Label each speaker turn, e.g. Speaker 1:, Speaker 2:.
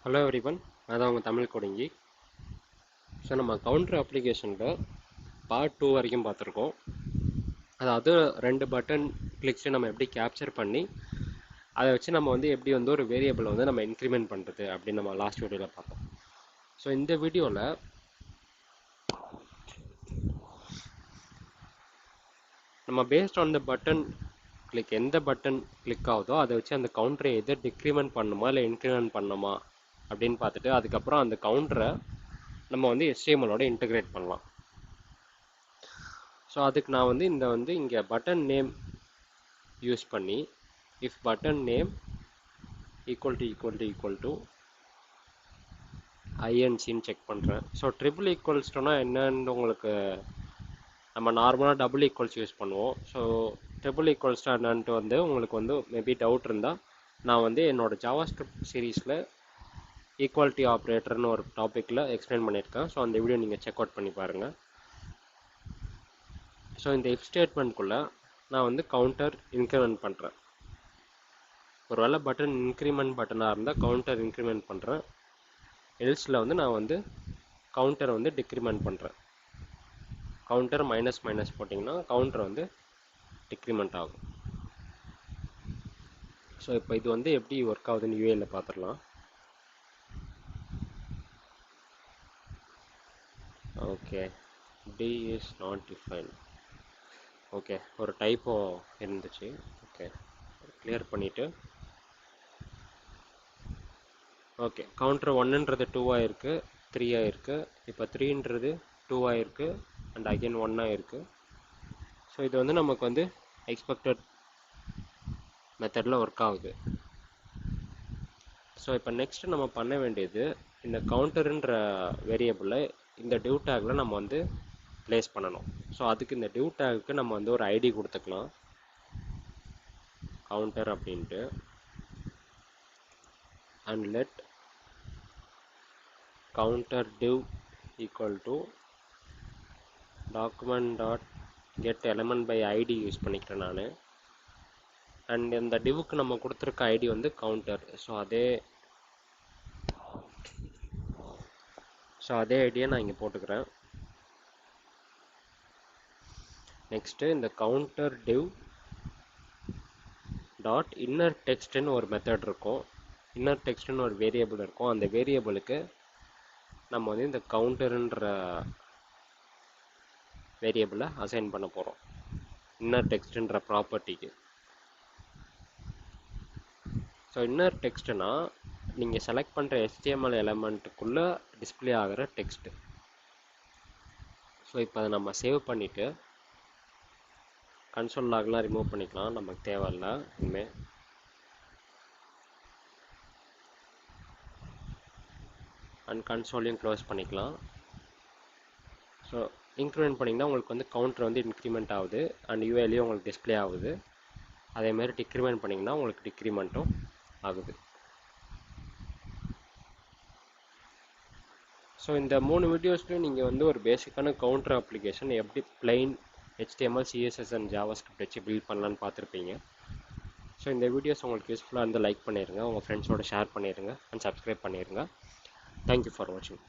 Speaker 1: Hello everyone, அதான் உங்கள் Tamil கோடிங்கி. So நம்ம கவுண்டர் அப்ளிகேஷனில் பார்ட் 2 வரைக்கும் பார்த்துருக்கோம். அதாவது 2 பட்டன் கிளிக்ஸை நம்ம எப்படி கேப்சர் பண்ணி அதை வச்சு நம்ம எப்படி ஒரு வேரியபிளை நம்ம இன்க்ரிமெண்ட் பண்ணுறது அப்படின்னு நம்ம லாஸ்ட் வீடியோவில் பார்த்தோம். ஸோ இந்த வீடியோவில் நம்ம based on the button click, எந்த பட்டன் கிளிக் ஆகுதோ அதை வச்சு அந்த கவுண்டரை எதை டிக்ரிமெண்ட் பண்ணணுமா இல்லை இன்க்ரிமெண்ட் பண்ணணுமா அப்படின்னு பார்த்துட்டு அதுக்கப்புறம் அந்த கவுண்டரை நம்ம HTML-ஓட இன்டகிரேட் பண்ணலாம். ஸோ அதுக்கு நான் இங்கே பட்டன் நேம் யூஸ் பண்ணி if button name equal to ஐஎன்சின்னு செக் பண்ணுறேன். ஸோ ட்ரிபிள் ஈக்குவல்ஸ்டோனா என்னன்னு உங்களுக்கு நம்ம நார்மலாக டபுள் ஈக்குவல்ஸ் யூஸ் பண்ணுவோம். ஸோ ட்ரிபிள் ஈக்குவல்ஸ்டா என்னன்ட்டு உங்களுக்கு மேபி டவுட் இருந்தால் நான் என்னோட ஜாவாஸ்கிரிப்ட் சீரீஸில் ஈக்குவாலிட்டி ஆப்ரேட்டர்னு ஒரு டாப்பிக்கில் எக்ஸ்பிளைன் பண்ணியிருக்கேன். ஸோ அந்த வீடியோ நீங்கள் செக் அவுட் பண்ணி பாருங்கள். ஸோ இந்த இஃப் ஸ்டேட்மெண்ட்குள்ளே நான் கவுண்டர் இன்க்ரிமெண்ட் பண்ணுறேன். ஒருவேளை பட்டன் இன்க்ரிமெண்ட் பட்டனாக இருந்தால் கவுண்டர் இன்க்ரிமெண்ட் பண்ணுறேன். எல்ஸில் நான் கவுண்டரை டிக்ரிமெண்ட் பண்ணுறேன். கவுண்டர் மைனஸ் மைனஸ் போட்டிங்கன்னா கவுண்டர் டிக்ரிமெண்ட் ஆகும். ஸோ இப்போ இது எப்படி ஒர்க் ஆகுதுன்னு யூஏல பார்த்துடலாம். Okay, D is not defined. Okay, ஒரு டைப்போ இருந்துச்சு. ஓகே, கிளியர் பண்ணிவிட்டு ஓகே, கவுண்டர் 1ன்றது 2 இருக்குது, 3 இருக்குது. இப்போ 3ன்றது 2 இருக்குது அண்ட் அகெயின் 1 இருக்குது. ஸோ இது நமக்கு எக்ஸ்பெக்டட் மெத்தடில் ஒர்க் ஆகுது. ஸோ இப்போ நெக்ஸ்ட் நம்ம பண்ண வேண்டியது இந்த கவுண்டருன்ற வேரியபிளை இந்த டிவ் டேக்கில் நம்ம ப்ளேஸ் பண்ணணும். ஸோ அதுக்கு இந்த டிவ் டேக்கு நம்ம ஒரு ஐடி கொடுத்துக்கலாம், கவுண்டர் அப்படின்ட்டு. And let counter div equal to document dot get element by ID use பண்ணிக்கிறேன் நான். அண்ட் இந்த டிவுக்கு நம்ம கொடுத்துருக்க ஐடி கவுண்டர். ஸோ அதே ஐடியை நான் இங்கே போட்டுக்கிறேன். நெக்ஸ்ட்டு இந்த கவுண்டர் டிவ் டாட் இன்னர் டெக்ஸ்ட்னு ஒரு மெத்தட் இருக்கும், இன்னர் டெக்ஸ்ட்னு ஒரு வேரியபிள் இருக்கும். அந்த வேரியபிளுக்கு நம்ம இந்த கவுண்டருன்ற வேரியபிளை அசைன் பண்ண போகிறோம், இன்னர் டெக்ஸ்ட்ன்ற ப்ராப்பர்ட்டிக்கு. ஸோ இன்னர் டெக்ஸ்ட்னா நீங்கள் செலக்ட் பண்ணுற HTML எலமெண்ட்டுக்குள்ளே டிஸ்பிளே ஆகிற டெக்ஸ்ட்டு. ஸோ இப்போ அதை நம்ம சேவ் பண்ணிவிட்டு கன்சோல் லாக்லாம் ரிமூவ் பண்ணிக்கலாம், நமக்கு தேவையில்லை இனிமேல். அண்ட் கன்சோலையும் க்ளோஸ் பண்ணிக்கலாம். ஸோ இன்க்ரிமெண்ட் பண்ணிங்கன்னா உங்களுக்கு கவுண்டர் இன்க்ரிமெண்ட் ஆகுது அண்ட் யூஏலையும் உங்களுக்கு டிஸ்பிளே ஆகுது. அதேமாதிரி டிக்ரிமெண்ட் பண்ணிங்கன்னா உங்களுக்கு டிக்ரிமெண்ட்டும் ஆகுது. ஸோ இந்த 3 வீடியோஸ்லையும் நீங்கள் ஒரு பேசிக்கான கவுண்டர் அப்ளிகேஷன் எப்படி plain HTML, CSS and JavaScript வச்சு பில்ட் பண்ணலான்னு பார்த்துருப்பீங்க. ஸோ இந்த வீடியோஸ் உங்களுக்கு யூஸ்ஃபுல்லாக இருந்தால் லைக் பண்ணிடுங்க, உங்கள் ஃப்ரெண்ட்ஸோட ஷேர் பண்ணிடுங்க அண்ட் சப்ஸ்கிரைப் பண்ணிடுங்க. தேங்க்யூ ஃபார் வாட்சிங்.